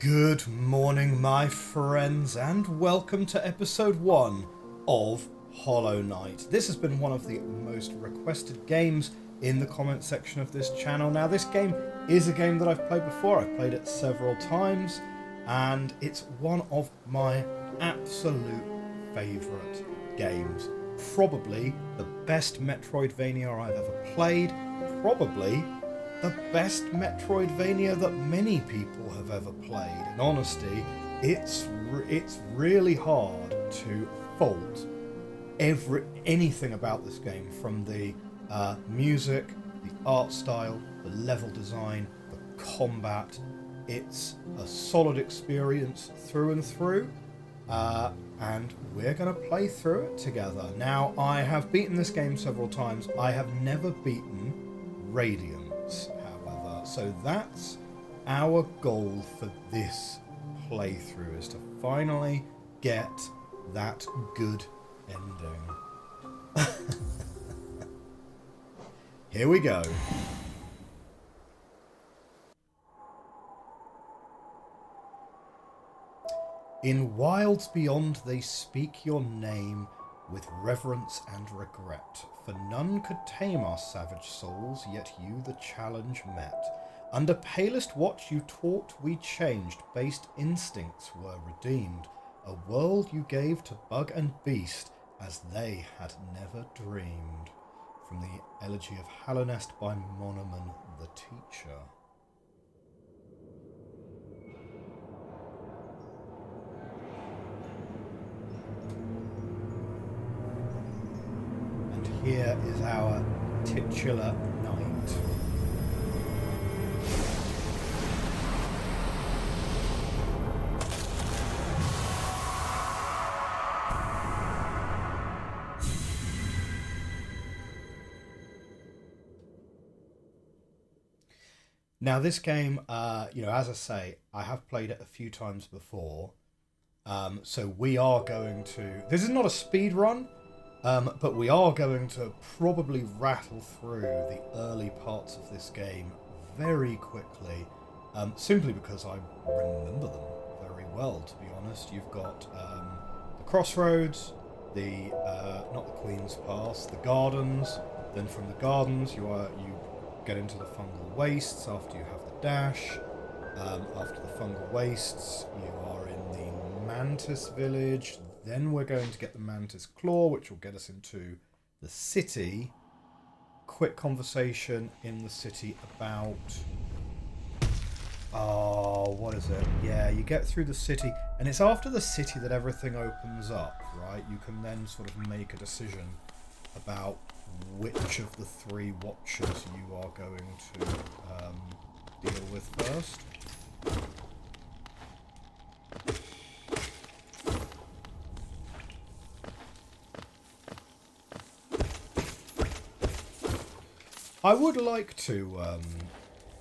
Good morning, my friends, and welcome to episode 1 of Hollow Knight. This has been one of the most requested games in the comment section of this channel. Now, this game is a game that I've played before. I've played it several times, and it's one of my absolute favourite games. Probably the best Metroidvania I've ever played. Probably the best Metroidvania that many people have ever played. In honesty, it's really hard to fault anything about this game, from the music, the art style, the level design, the combat. It's a solid experience through and through, and we're going to play through it together. Now, I have beaten this game several times. I have never beaten Radiance, however, so that's our goal for this playthrough, is to finally get that good ending. Here we go. In wilds beyond they speak your name with reverence and regret, for none could tame our savage souls, yet you the challenge met. Under palest watch you taught we changed, based instincts were redeemed. A world you gave to bug and beast, as they had never dreamed. From the Elegy of Hallownest by Monoman the Teacher. Here is our titular knight. Now this game, as I say, I have played it a few times before. So we are going to... This is not a speed run. But we are going to probably rattle through the early parts of this game very quickly, simply because I remember them very well, to be honest. You've got the Crossroads, not the Queen's Pass, the Gardens. Then from the Gardens you get into the Fungal Wastes after you have the dash. After the Fungal Wastes you are in the Mantis Village. Then we're going to get the Mantis Claw, which will get us into the city. Quick conversation in the city about... Oh, what is it? Yeah, you get through the city, and it's after the city that everything opens up, right? You can then sort of make a decision about which of the three watchers you are going to deal with first. I would like to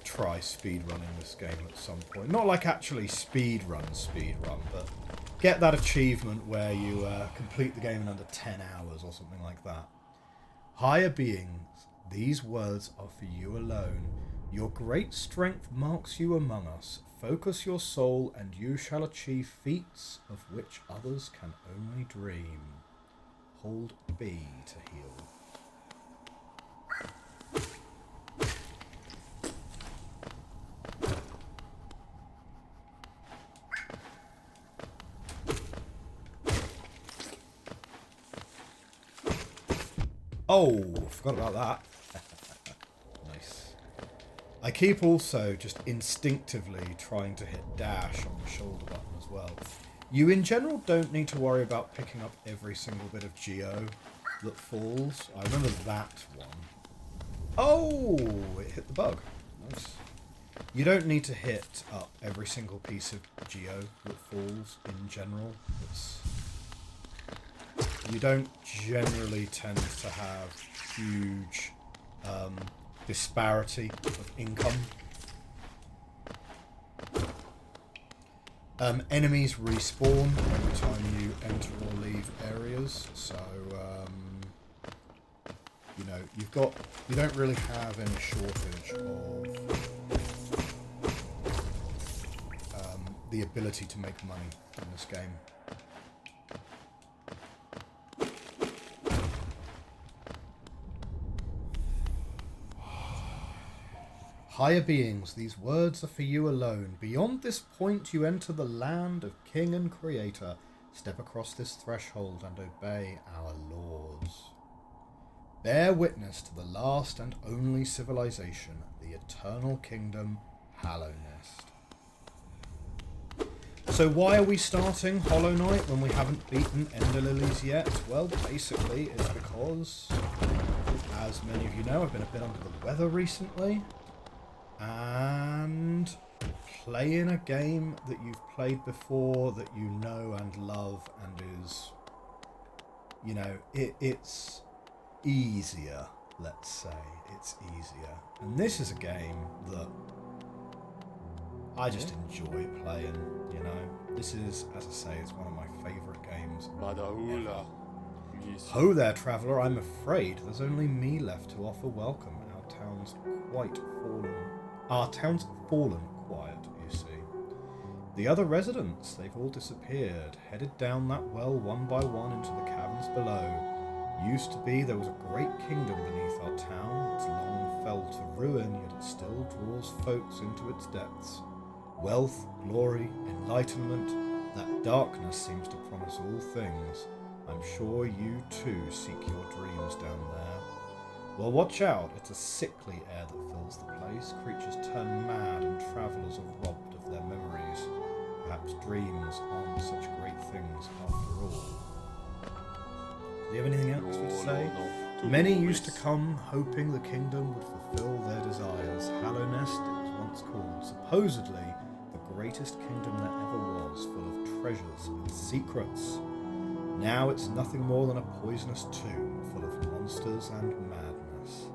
try speedrunning this game at some point. Not like actually speedrun, but get that achievement where you complete the game in under 10 hours or something like that. Higher beings, these words are for you alone. Your great strength marks you among us. Focus your soul and you shall achieve feats of which others can only dream. Hold B to heal. Oh, forgot about that. Nice. I keep also just instinctively trying to hit dash on the shoulder button as well. You in general don't need to worry about picking up every single bit of geo that falls. I remember that one. Oh, it hit the bug. Nice. You don't need to hit up every single piece of geo that falls in general. You don't generally tend to have huge disparity of income. Enemies respawn every time you enter or leave areas, so you don't really have any shortage of the ability to make money in this game. Higher beings, these words are for you alone. Beyond this point you enter the land of King and Creator. Step across this threshold and obey our laws. Bear witness to the last and only civilization, the eternal kingdom, Hallownest. So why are we starting Hollow Knight when we haven't beaten Ender Lilies yet? Well, basically it's because, as many of you know, I've been a bit under the weather recently. And playing a game that you've played before, that you know and love, and is, you know, it's easier, let's say. It's easier. And this is a game that I just enjoy playing, you know. This is, as I say, it's one of my favourite games ever. Ho there, traveller, I'm afraid there's only me left to offer welcome. Our town's fallen quiet, you see. The other residents, they've all disappeared, headed down that well one by one into the caverns below. Used to be there was a great kingdom beneath our town. It's long fell to ruin, yet it still draws folks into its depths. Wealth, glory, enlightenment, that darkness seems to promise all things. I'm sure you too seek your dreams down there. Well, watch out, it's a sickly air that fills the place. Creatures turn mad and travellers are robbed of their memories. Perhaps dreams aren't such great things after all. Do you have anything else to say? No. Many used to come, hoping the kingdom would fulfill their desires. Hallownest, it was once called, supposedly the greatest kingdom there ever was, full of treasures and secrets. Now it's nothing more than a poisonous tomb, full of monsters and madness.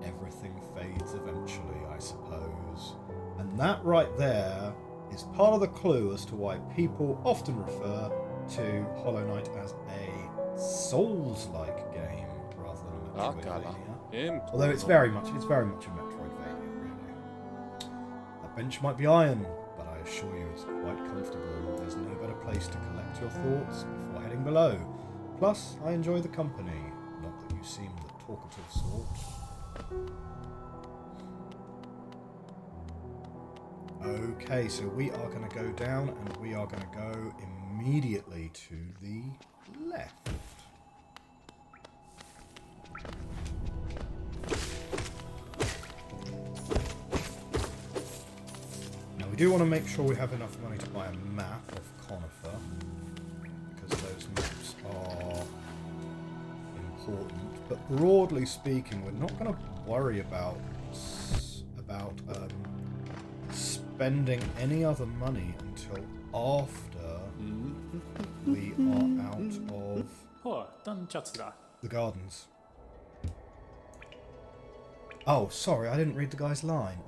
Everything fades eventually, I suppose. And that right there is part of the clue as to why people often refer to Hollow Knight as a Souls-like game rather than a Metroidvania. Although it's very much a Metroidvania, really. That bench might be iron, but I assure you it's quite comfortable. There's no better place to collect your thoughts before heading below. Plus, I enjoy the company. Not that you seem the talkative sort. Okay, so we are going to go down and we are going to go immediately to the left. Now we do want to make sure we have enough money to buy a map of Conifer, because those maps are important. But broadly speaking, we're not going to worry about spending any other money until after we are out of the gardens. Oh, sorry, I didn't read the guy's line.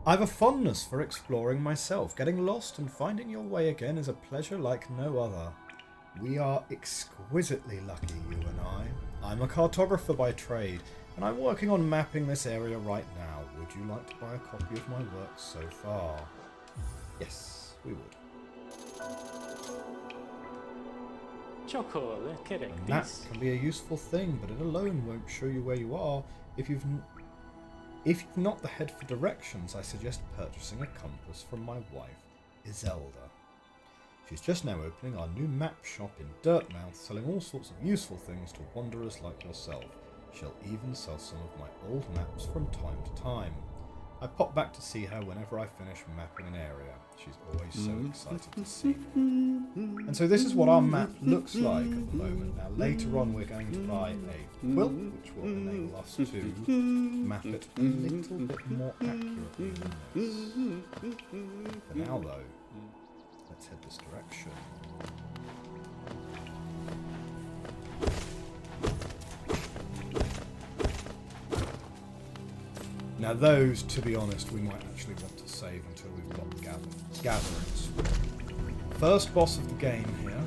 I've a fondness for exploring myself. Getting lost and finding your way again is a pleasure like no other. We are exquisitely lucky, you and I. I'm a cartographer by trade, and I'm working on mapping this area right now. Would you like to buy a copy of my work so far? Yes, we would. A map can be a useful thing, but it alone won't show you where you are. If you've not the head for directions, I suggest purchasing a compass from my wife, Iselda. She's just now opening our new map shop in Dirtmouth, selling all sorts of useful things to wanderers like yourself. She'll even sell some of my old maps from time to time. I pop back to see her whenever I finish mapping an area. She's always so excited to see me. And so this is what our map looks like at the moment. Now later on we're going to buy a quilt, which will enable us to map it a little bit more accurately than this. For now though, let's head this direction. Now those, to be honest, we might actually want to save until we've got the gatherings. First boss of the game here,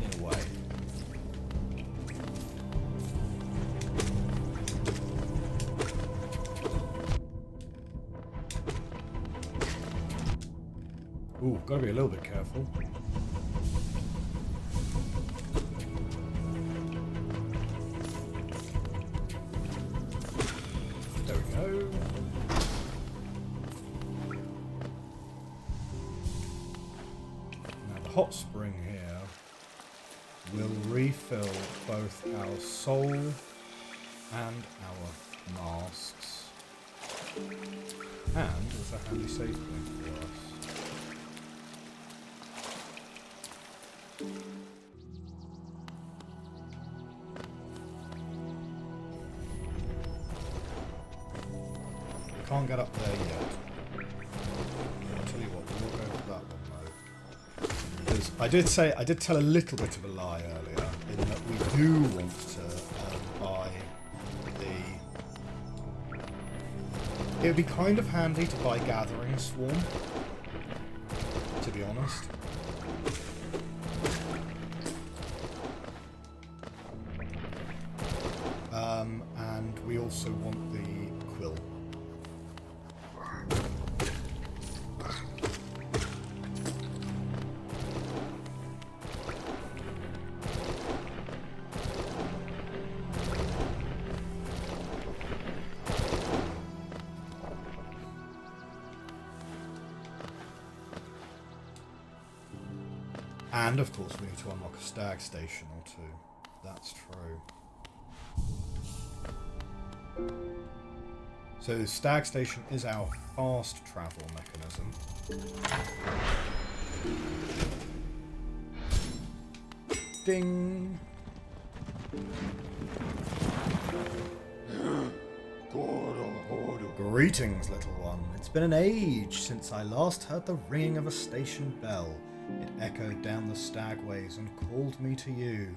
in a way. Ooh, gotta be a little bit careful. There we go. Now the hot spring here will refill both our soul and our masks. And it's a handy save point for us. We can't get up there yet. I'll tell you what, we'll go for that one though. Because I did tell a little bit of a lie earlier, in that we do want to buy the... It would be kind of handy to buy Gathering Swarm, to be honest. And we also want the Quill. And of course we need to unlock a stag station or two. That's true. So the stag station is our fast travel mechanism. Ding! Greetings, little one. It's been an age since I last heard the ringing of a station bell. It echoed down the stagways and called me to you.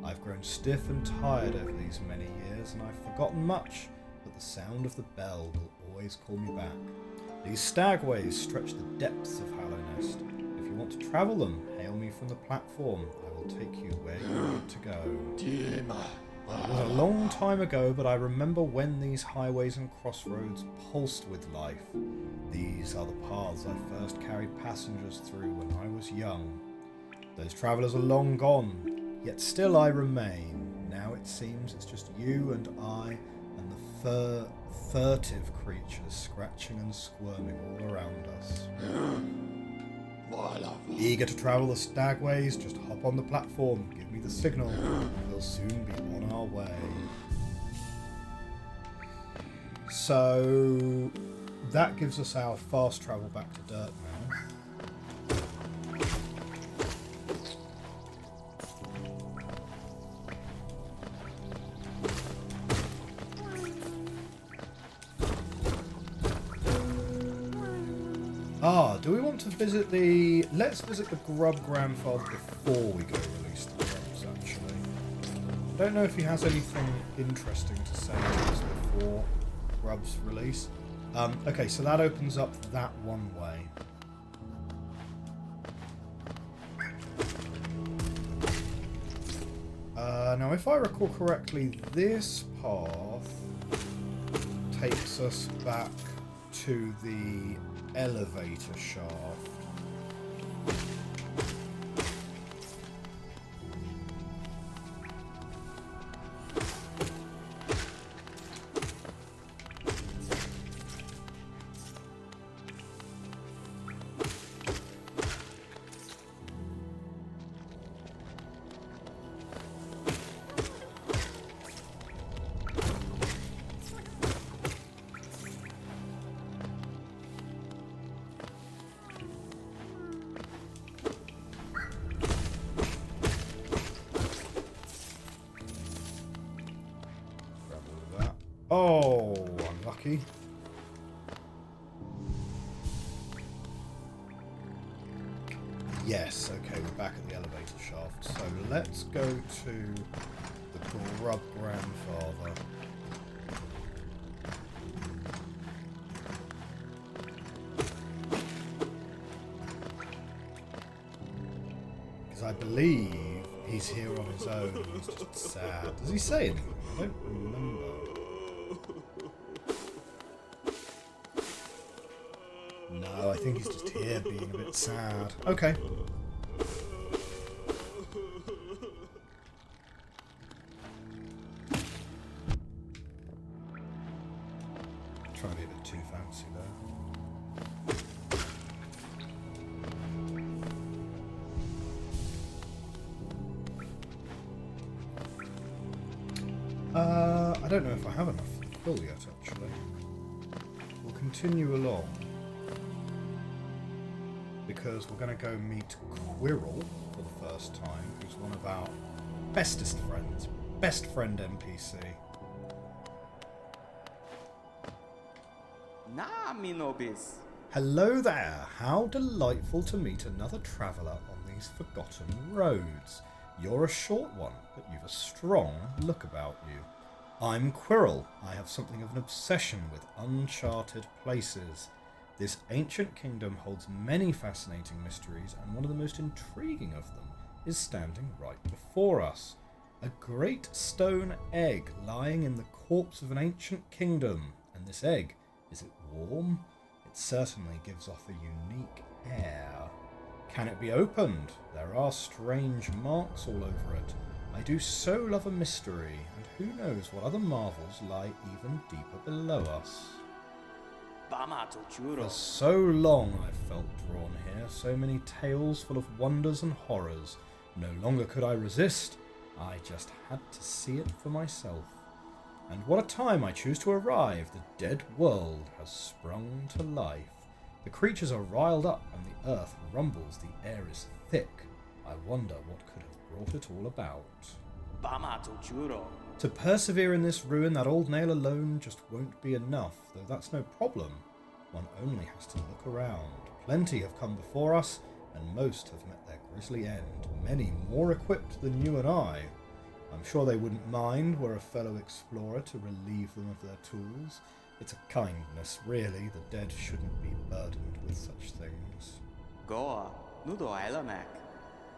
I've grown stiff and tired over these many years, and I've forgotten much, but the sound of the bell will always call me back. These stagways stretch the depths of Hallownest. If you want to travel them, hail me from the platform. I will take you where you need to go. It was a long time ago, but I remember when these highways and crossroads pulsed with life. These are the paths I first carried passengers through when I was young. Those travellers are long gone, yet still I remain. Now it seems it's just you and I and the furtive creatures scratching and squirming all around us. Eager to travel the stagways, just hop on the platform, give me the signal, and we'll soon be on our way. So that gives us our fast travel back to Dirtmouth. Do we want to visit the... Let's visit the Grub Grandfather before we go release the Grubs, actually. I don't know if he has anything interesting to say to us before Grubs release. Okay, so that opens up that one way. Now, if I recall correctly, this path takes us back to the elevator shaft. Oh, unlucky. Yes, okay, we're back at the elevator shaft. So let's go to the Grub Grandfather. Because I believe he's here on his own. He's just sad. Does he say anything? I don't remember. No, I think he's just here being a bit sad. Okay. Trying to be a bit too fancy there. I don't know if I have enough for the quill yet, actually. We'll continue along. Because we're going to go meet Quirrell for the first time, who's one of our bestest friends. Best friend NPC. Nah, me nobis. Hello there! How delightful to meet another traveller on these forgotten roads. You're a short one, but you've a strong look about you. I'm Quirrell. I have something of an obsession with uncharted places. This ancient kingdom holds many fascinating mysteries, and one of the most intriguing of them is standing right before us. A great stone egg lying in the corpse of an ancient kingdom. And this egg, is it warm? It certainly gives off a unique air. Can it be opened? There are strange marks all over it. I do so love a mystery, and who knows what other marvels lie even deeper below us. For so long I've felt drawn here, so many tales full of wonders and horrors. No longer could I resist. I just had to see it for myself. And what a time I choose to arrive. The dead world has sprung to life. The creatures are riled up and the earth rumbles. The air is thick. I wonder what could have brought it all about. To persevere in this ruin, that old nail alone just won't be enough, though that's no problem. One only has to look around. Plenty have come before us, and most have met their grisly end, many more equipped than you and I. I'm sure they wouldn't mind were a fellow explorer to relieve them of their tools. It's a kindness, really. The dead shouldn't be burdened with such things. Goa, nudo ailamak.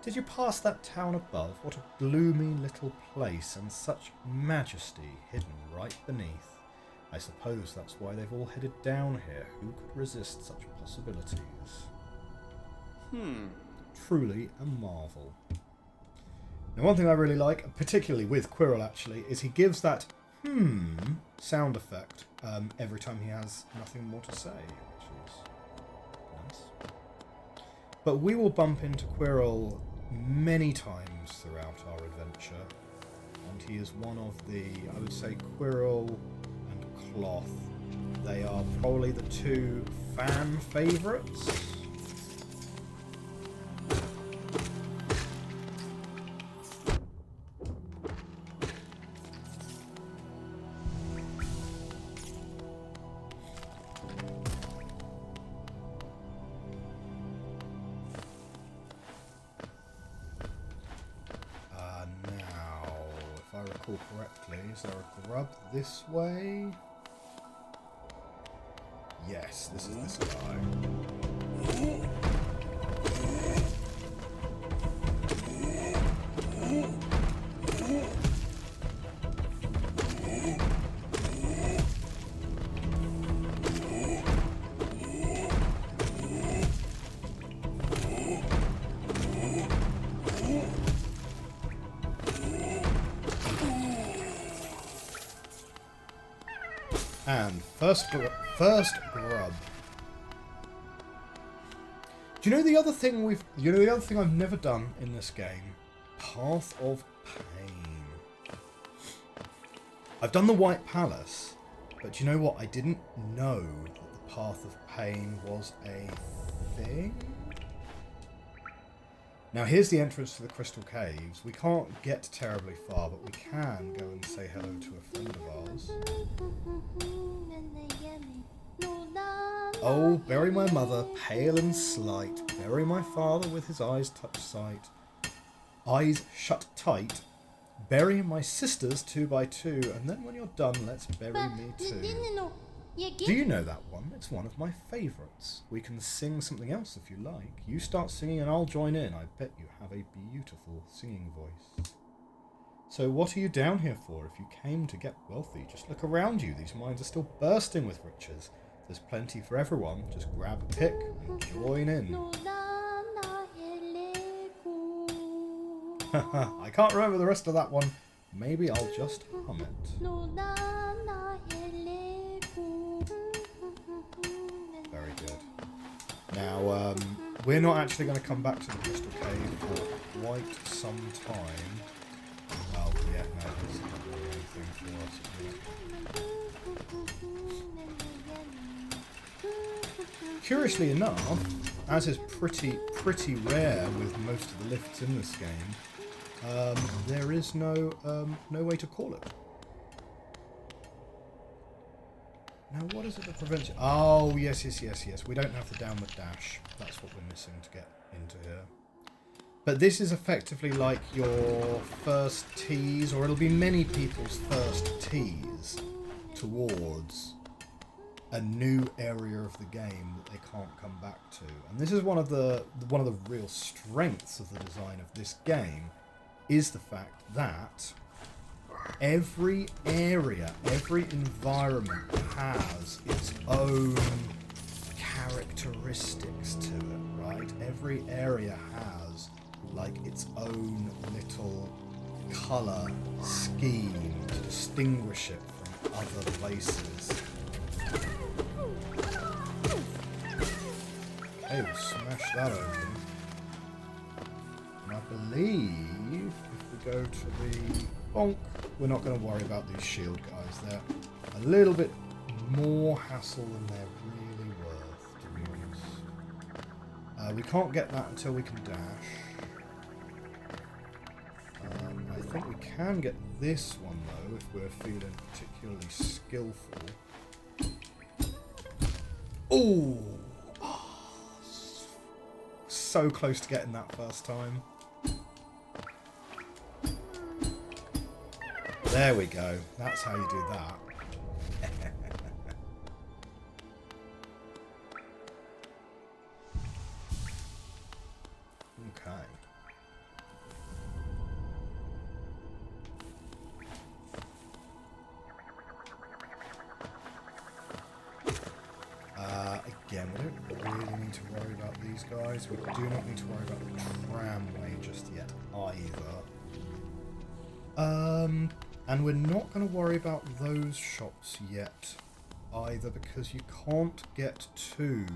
Did you pass that town above? What a gloomy little place, and such majesty hidden right beneath. I suppose that's why they've all headed down here. Who could resist such possibilities? Truly a marvel. Now, one thing I really like, particularly with Quirrell actually, is he gives that sound effect every time he has nothing more to say, which is nice. But we will bump into Quirrell many times throughout our adventure, and he is one of the, I would say, Quirrell and Cloth. They are probably the two fan favourites. Correctly, is there a grub this way? Yes, this is this guy. And first grub. Do you know the other thing I've never done in this game? Path of Pain. I've done the White Palace, but do you know what? I didn't know that the Path of Pain was a thing. Now here's the entrance to the Crystal Caves. We can't get terribly far, but we can go and say hello to a friend of ours. Oh, bury my mother, pale and slight. Bury my father with his eyes touch sight. Eyes shut tight. Bury my sisters 2 by 2, and then when you're done, let's bury me too. Do you know that one? It's one of my favourites. We can sing something else if you like. You start singing and I'll join in. I bet you have a beautiful singing voice. So what are you down here for? If you came to get wealthy, just look around you. These mines are still bursting with riches. There's plenty for everyone. Just grab a pick and join in. I can't remember the rest of that one. Maybe I'll just hum it. Very good. Now, we're not actually going to come back to the Crystal Cave for quite some time. Oh, yeah, no, there's not really anything for us at the minute. Curiously enough, as is pretty rare with most of the lifts in this game, there is no way to call it. Now, what is it that prevents you? Oh, yes. We don't have the downward dash. That's what we're missing to get into here. But this is effectively like your first tease, or it'll be many people's first tease towards a new area of the game that they can't come back to. And this is one of the real strengths of the design of this game, is the fact that every area, every environment has its own characteristics to it, right? Every area has like its own little colour scheme to distinguish it from other places. Okay, we'll smash that open. And I believe if we go to the bonk, we're not going to worry about these shield guys. They're a little bit more hassle than they're really worth, to be honest. We can't get that until we can dash. I think we can get this one though if we're feeling particularly skillful. Ooh! So close to getting that first time. There we go. That's how you do that. Okay. Again, we don't really need to worry about these guys. We do not need to worry about the tramway just yet either. And we're not going to worry about those shops yet either, because you can't get to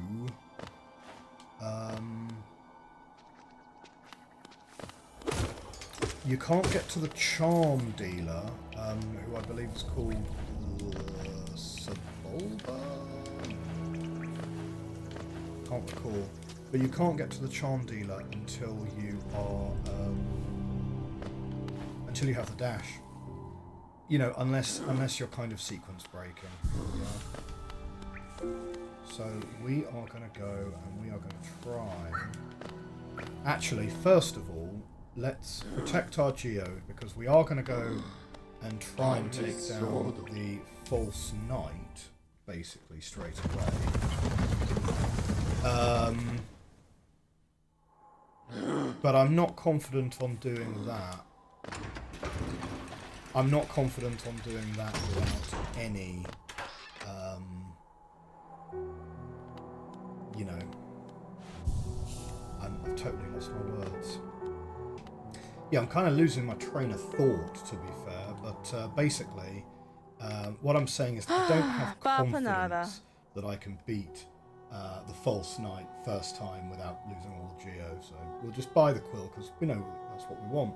the charm dealer, who I believe is called Sebulba? Can't recall. But you can't get to the charm dealer until you are until you have the dash. You know, unless you're kind of sequence breaking. Yeah. So we are going to go and we are going to try. Actually, first of all, let's protect our Geo, because we are going to go and try and take down the false knight, basically, straight away. But I'm not confident on doing that. I'm not confident on doing that without any, you know, I've totally lost my words. Yeah, I'm kind of losing my train of thought, to be fair, but basically, what I'm saying is I don't have confidence that I can beat the false knight first time without losing all the Geo, so we'll just buy the quill, because we know that's what we want.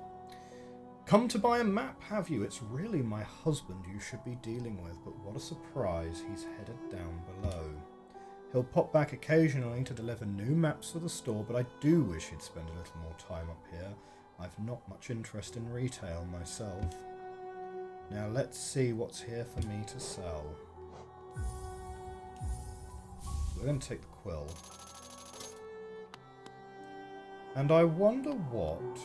Come to buy a map, have you? It's really my husband you should be dealing with, but what a surprise, he's headed down below. He'll pop back occasionally to deliver new maps for the store, but I do wish he'd spend a little more time up here. I've not much interest in retail myself. Now let's see what's here for me to sell. We're going to take the quill. And I wonder what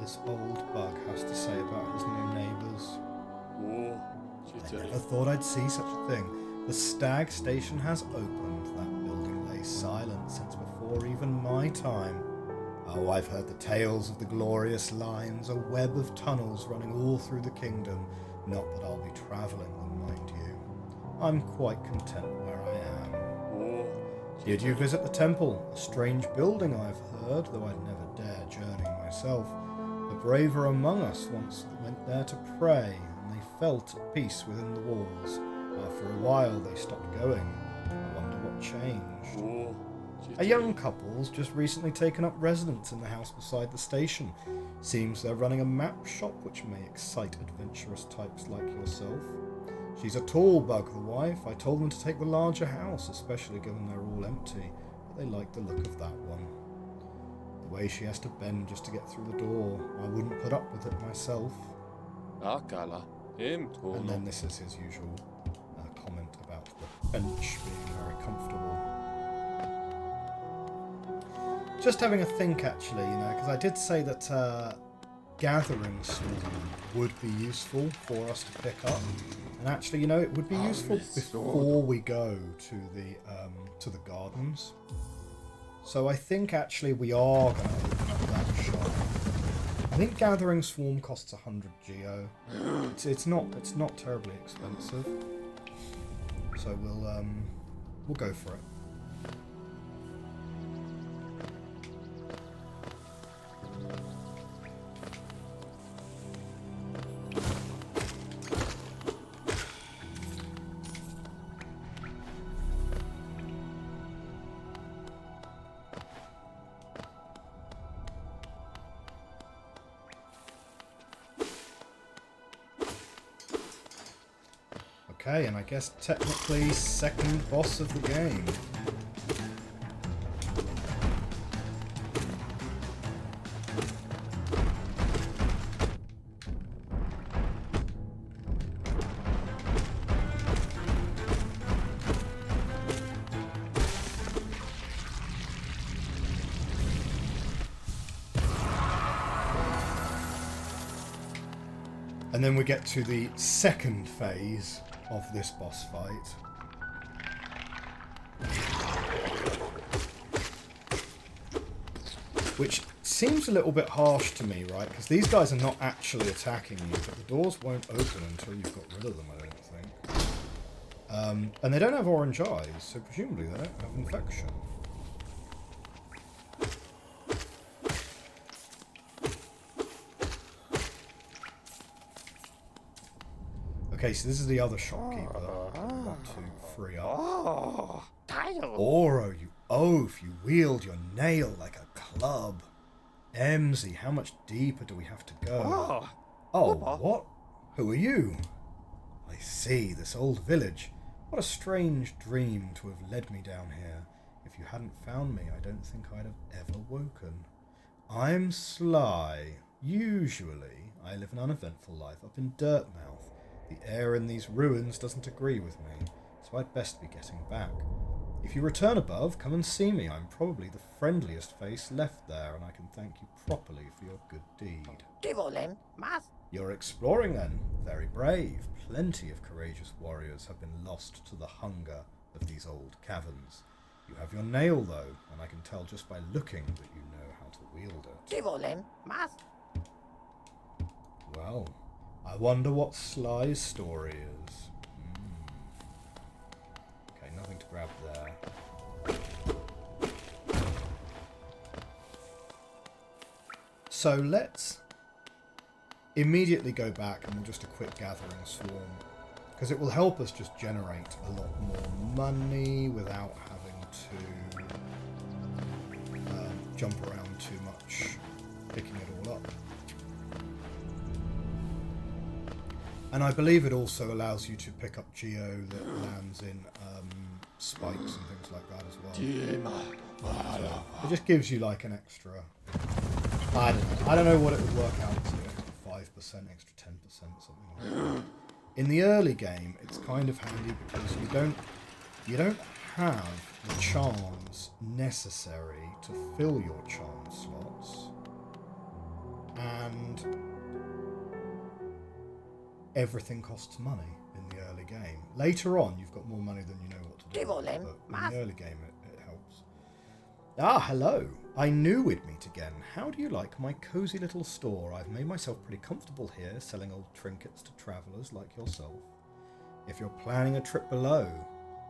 this old bug has to say about his new neighbours. I never thought I'd see such a thing. The Stag Station has opened. That building lay silent since before even my time. Oh, I've heard the tales of the glorious lines, a web of tunnels running all through the kingdom. Not that I'll be travelling them, mind you. I'm quite content where I am. Did you visit the temple? A strange building, I've heard, though I'd never dare journey myself. The braver among us once went there to pray, and they felt at peace within the walls. After a while, they stopped going. I wonder what changed. A young couple's just recently taken up residence in the house beside the station. Seems they're running a map shop which may excite adventurous types like yourself. She's a tall bug, the wife. I told them to take the larger house, especially given they're all empty, but they like the look of that one. The way she has to bend just to get through the door, I wouldn't put up with it myself. And then this is his usual comment about the bench being very comfortable. Just having a think, actually, because I did say that gathering swarm would be useful for us to pick up, and actually, it would be useful before we go to the gardens. So I think actually we are going to open up that shop. I think gathering swarm costs 100 geo. It's not terribly expensive, so we'll go for it. Okay, and I guess technically second boss of the game. And then we get to the second phase of this boss fight. Which seems a little bit harsh to me, right? Because these guys are not actually attacking you, but the doors won't open until you've got rid of them, I don't think. And they don't have orange eyes, so presumably they don't have infection. Okay, so this is the other shopkeeper that I want to free up. Oro, you oaf, you wield your nail like a club. Emsy, how much deeper do we have to go? Oh, what? Who are you? I see, this old village. What a strange dream to have led me down here. If you hadn't found me, I don't think I'd have ever woken. I'm Sly. Usually, I live an uneventful life up in Dirtmouth. The air in these ruins doesn't agree with me, so I'd best be getting back. If you return above, come and see me. I'm probably the friendliest face left there, and I can thank you properly for your good deed. You're exploring then? Very brave. Plenty of courageous warriors have been lost to the hunger of these old caverns. You have your nail, though, and I can tell just by looking that you know how to wield it. Well, I wonder what Sly's story is. Okay, nothing to grab there. So let's immediately go back and we'll just a quick gathering swarm, because it will help us just generate a lot more money without having to jump around too much, picking it all up. And I believe it also allows you to pick up geo that lands in spikes and things like that as well. So it just gives you like an extra, I don't know what it would work out to, 5%, extra 10%, something like that. In the early game, it's kind of handy because you don't have the charms necessary to fill your charm slots, and everything costs money in the early game. Later on, you've got more money than you know what to do with, but in the early game, it helps. Ah, hello. I knew we'd meet again. How do you like my cozy little store? I've made myself pretty comfortable here, selling old trinkets to travellers like yourself. If you're planning a trip below,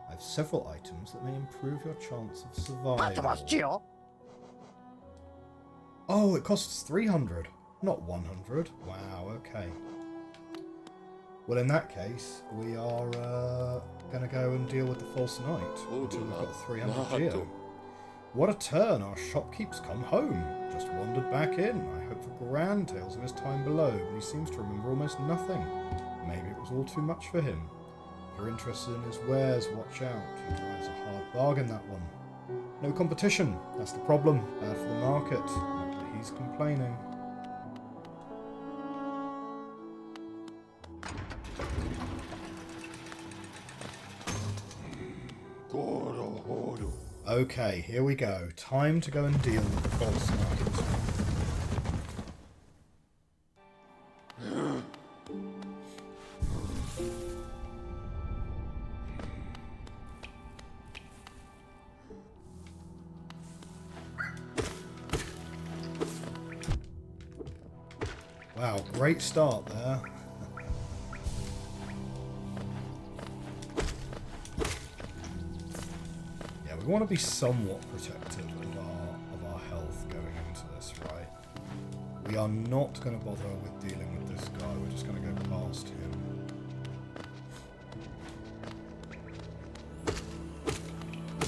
I have several items that may improve your chance of survival. Oh, it costs 300, not 100. Wow, okay. Well, in that case, we are going to go and deal with the false knight until we've got 300 geo. What a turn, our shopkeep's come home. Just wandered back in. I hope for grand tales of his time below, but he seems to remember almost nothing. Maybe it was all too much for him. If you're interested in his wares, watch out. He drives a hard bargain, that one. No competition, that's the problem. Bad for the market. Not that he's complaining. Okay, here we go. Time to go and deal with the false knight. Wow, great start there. We want to be somewhat protective of our health going into this, right? We are not going to bother with dealing with this guy. We're just going to go past him.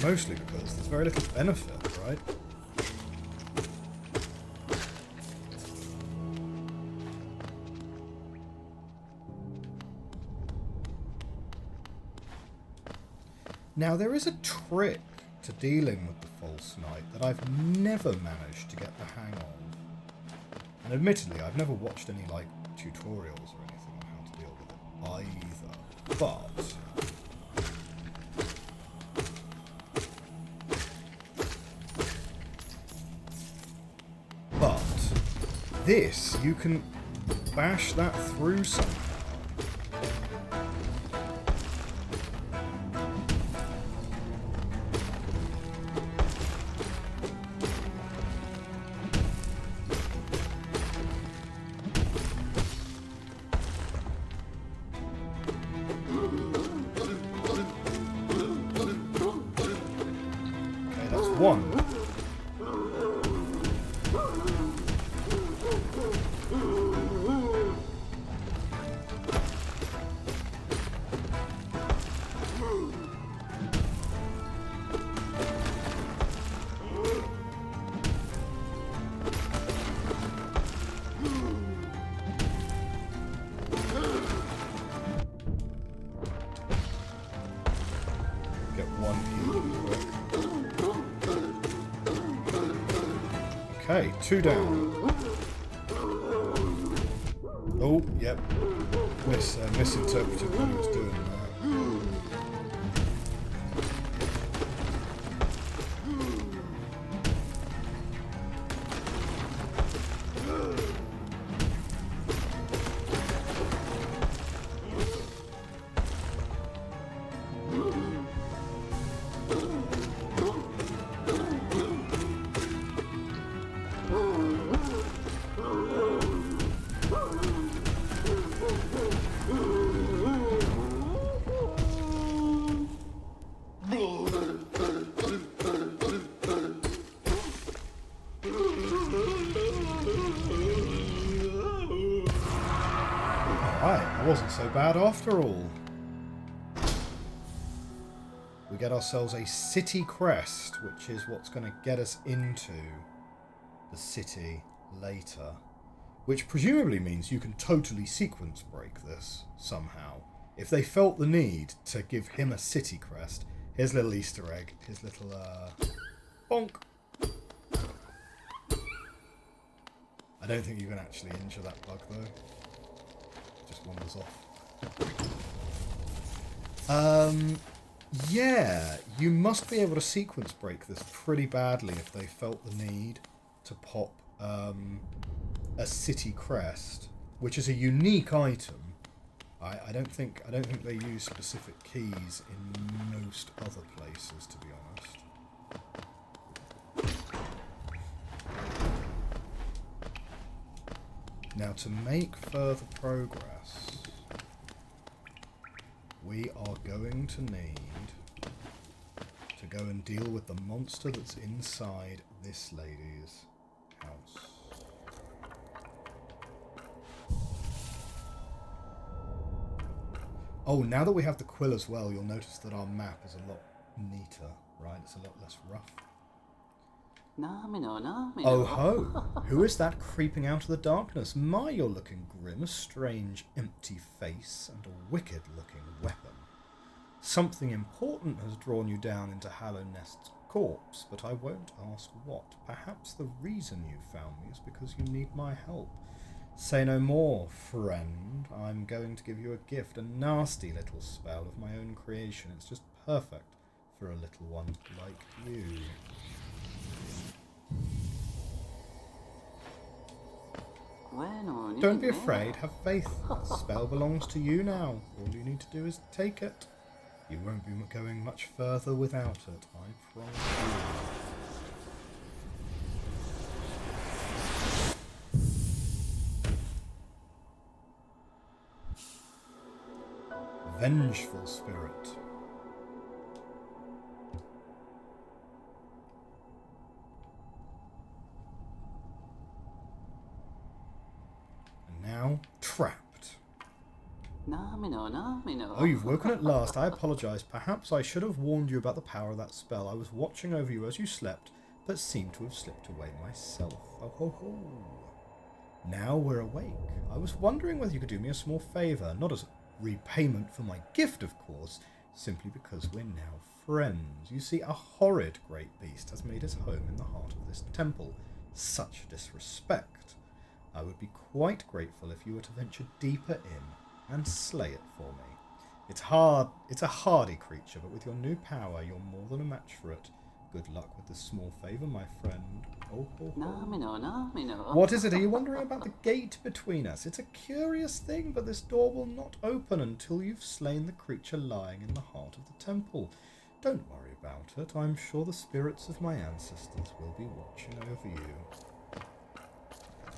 Mostly because there's very little benefit, right? Now there is a trick to dealing with the false knight that I've never managed to get the hang of. And admittedly, I've never watched any like tutorials or anything on how to deal with it either. But this, you can bash that through somehow. One. Get one heal quick. Okay, 2 down. Oh, yep. Misinterpreted what he was doing there. That wasn't so bad after all. We get ourselves a city crest, which is what's going to get us into the city later. Which presumably means you can totally sequence break this somehow. If they felt the need to give him a city crest, here's a little Easter egg, his little bonk. I don't think you can actually injure that bug though. Just wanders off. Yeah, you must be able to sequence break this pretty badly if they felt the need to pop a city crest, which is a unique item. I don't think they use specific keys in most other places, to be honest. Now, to make further progress, we are going to need go and deal with the monster that's inside this lady's house. Oh, now that we have the quill as well, you'll notice that our map is a lot neater, right? It's a lot less rough. Oh ho! Who is that creeping out of the darkness? My, you're looking grim, a strange empty face, and a wicked looking weapon. Something important has drawn you down into Hallow Nest's corpse, but I won't ask what. Perhaps the reason you found me is because you need my help. Say no more, friend. I'm going to give you a gift, a nasty little spell of my own creation. It's just perfect for a little one like you. Don't be afraid, have faith. That spell belongs to you now. All you need to do is take it. You won't be going much further without it, I promise you. Vengeful spirit. And now, trapped. Oh, you've woken at last. I apologise. Perhaps I should have warned you about the power of that spell. I was watching over you as you slept, but seemed to have slipped away myself. Oh ho ho. Now we're awake. I was wondering whether you could do me a small favour, not as repayment for my gift, of course, simply because we're now friends. You see, a horrid great beast has made his home in the heart of this temple. Such disrespect. I would be quite grateful if you were to venture deeper in and slay it for me. It's a hardy creature, but with your new power, you're more than a match for it. Good luck with this small favour, my friend. Oh, ho, ho. What is it? Are you wondering about the gate between us? It's a curious thing, but this door will not open until you've slain the creature lying in the heart of the temple. Don't worry about it. I'm sure the spirits of my ancestors will be watching over you.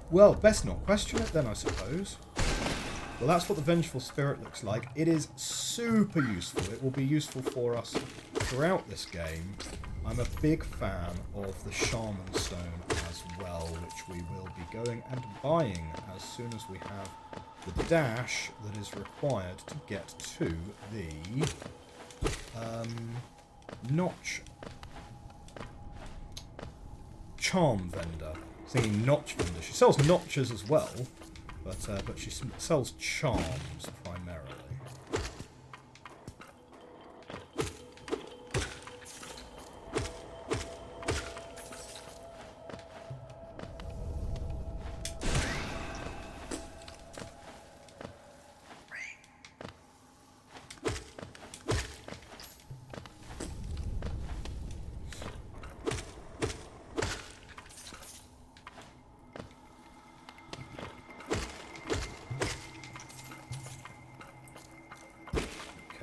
Well, best not question it then, I suppose. Well, that's what the Vengeful Spirit looks like. It is super useful. It will be useful for us throughout this game. I'm a big fan of the Shaman Stone as well, which we will be going and buying as soon as we have the dash that is required to get to the Notch Charm Vendor. Thinking Notch Vendor. She sells notches as well. But she sells charms primarily.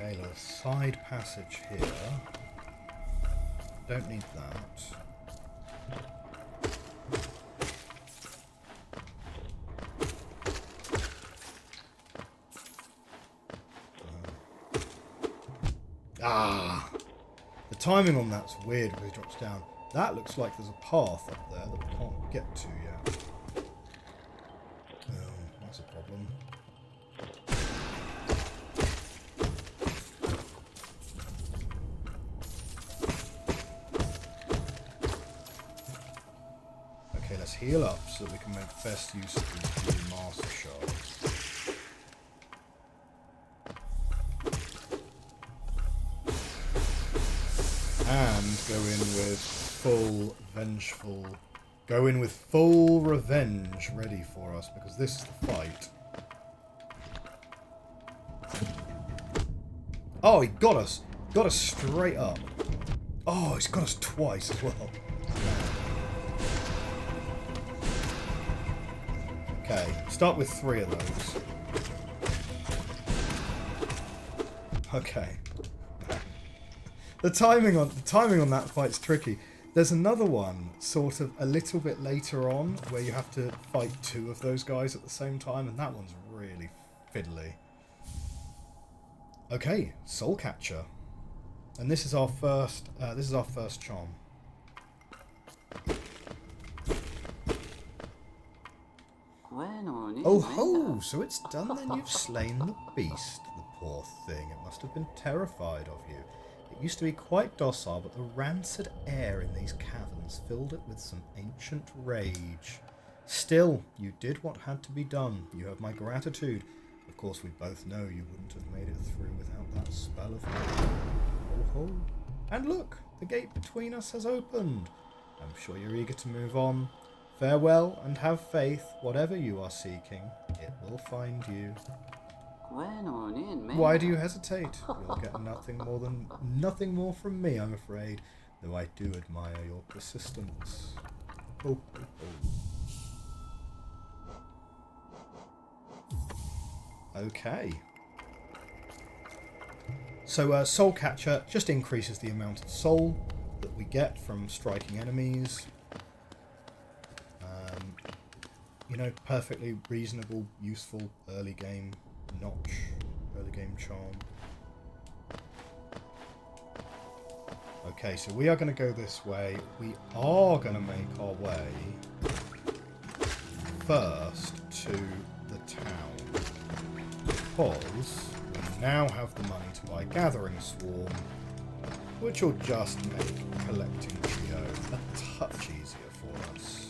Okay, little side passage here. Don't need that. The timing on that's weird when it drops down. That looks like there's a path up there that we can't get to yet. Oh, that's a problem. Okay, let's heal up so that we can make best use of these blue master shards. And go in with full revenge ready for us, because this is the fight. Oh, he got us. Got us straight up. Oh, he's got us twice as well. Okay, start with 3 of those. Okay. The timing on that fight's tricky. There's another one, sort of a little bit later on, where you have to fight 2 of those guys at the same time, and that one's really fiddly. Okay, Soul Catcher. And this is our first. This is our first charm. Oh ho! So it's done then. You've slain the beast. The poor thing. It must have been terrified of you. It used to be quite docile, but the rancid air in these caverns filled it with some ancient rage. Still, you did what had to be done. You have my gratitude. Of course, we both know you wouldn't have made it through without that spell of ho ho. And look, the gate between us has opened. I'm sure you're eager to move on. Farewell, and have faith. Whatever you are seeking, it will find you. Why do you hesitate? You'll get nothing more from me, I'm afraid, though I do admire your persistence. Ho, ho, ho. Okay. So Soul Catcher just increases the amount of soul that we get from striking enemies. You know, perfectly reasonable, useful early game notch, early game charm. Okay, so we are going to go this way. We are going to make our way first to the town, because we now have the money to buy Gathering Swarm, which will just make collecting Geo a touch easier for us.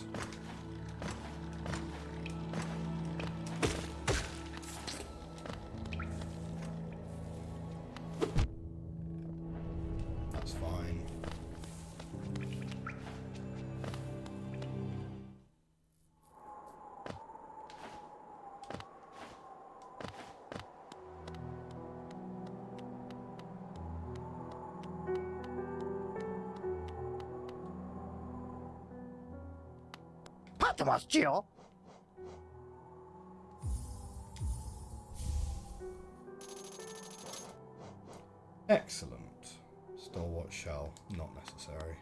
Excellent. Stalwart shell, not necessary.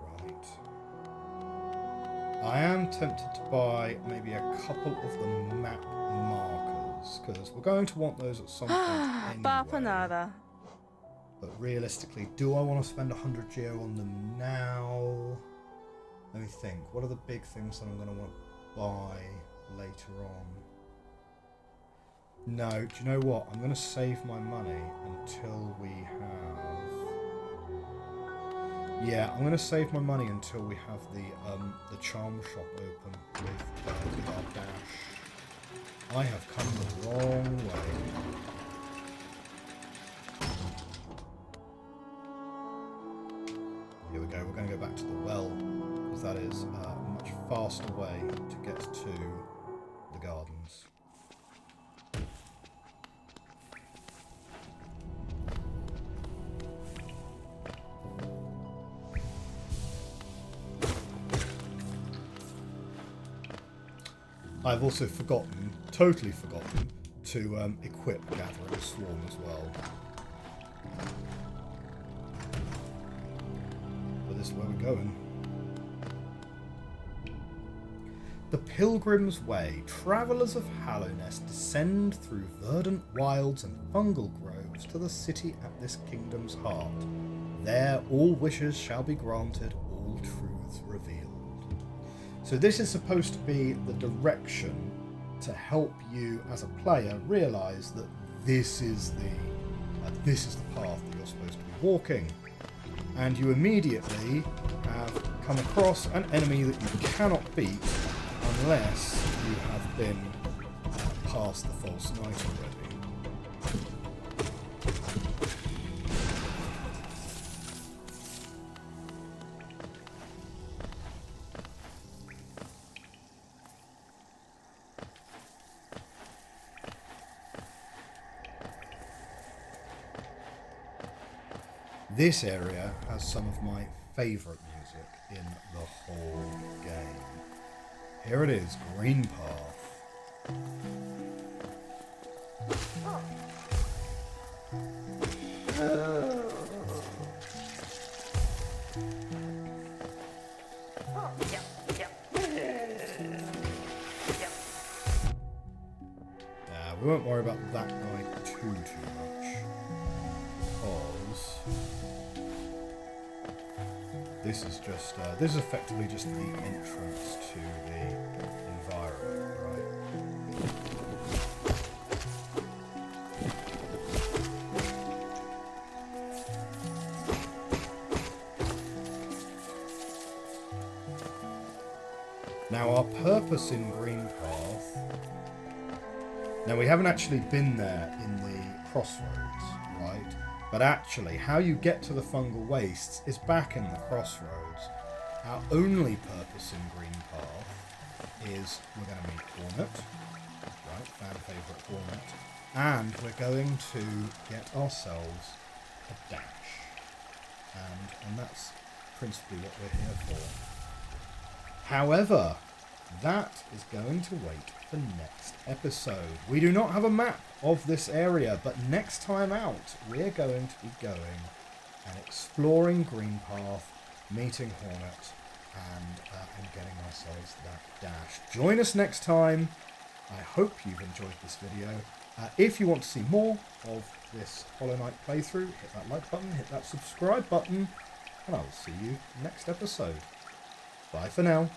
Right. I am tempted to buy maybe a couple of the map markers, because we're going to want those at some point anyway. But realistically, do I want to spend 100 Geo on them now? Let me think. What are the big things that I'm going to want to buy later on? No, do you know what? I'm going to save my money until we have... Yeah, I'm going to save my money until we have the charm shop open with our dash. I have come the wrong way. Here we go. We're going to go back to the well, because that is a much faster way to get to the gardens. I've also totally forgotten, to equip Gathering Swarm as well. But this is where we're going. The Pilgrim's Way. Travellers of Hallownest descend through verdant wilds and fungal groves to the city at this kingdom's heart. There all wishes shall be granted, all truths revealed. So this is supposed to be the direction to help you as a player realise that this is the path that you're supposed to be walking. And you immediately have come across an enemy that you cannot beat unless you have been past the false knight already. This area has some of my favourite music in the whole game. Here it is, Green Path. We won't worry about that guy too much, because This is just this is effectively just the entrance to the environment, right? Now our purpose in Greenpath. Now we haven't actually been there in the crossroads, right? But actually, how you get to the fungal wastes is back in the crossroads. Our only purpose in Greenpath is we're going to meet Hornet, right? Fan favourite Hornet, and we're going to get ourselves a dash, and that's principally what we're here for. However, that is going to wait for next episode. We do not have a map of this area, but next time out, we're going to be going and exploring Greenpath, meeting Hornet, and getting ourselves that dash. Join us next time. I hope you've enjoyed this video. If you want to see more of this Hollow Knight playthrough, hit that like button, hit that subscribe button, and I will see you next episode. Bye for now.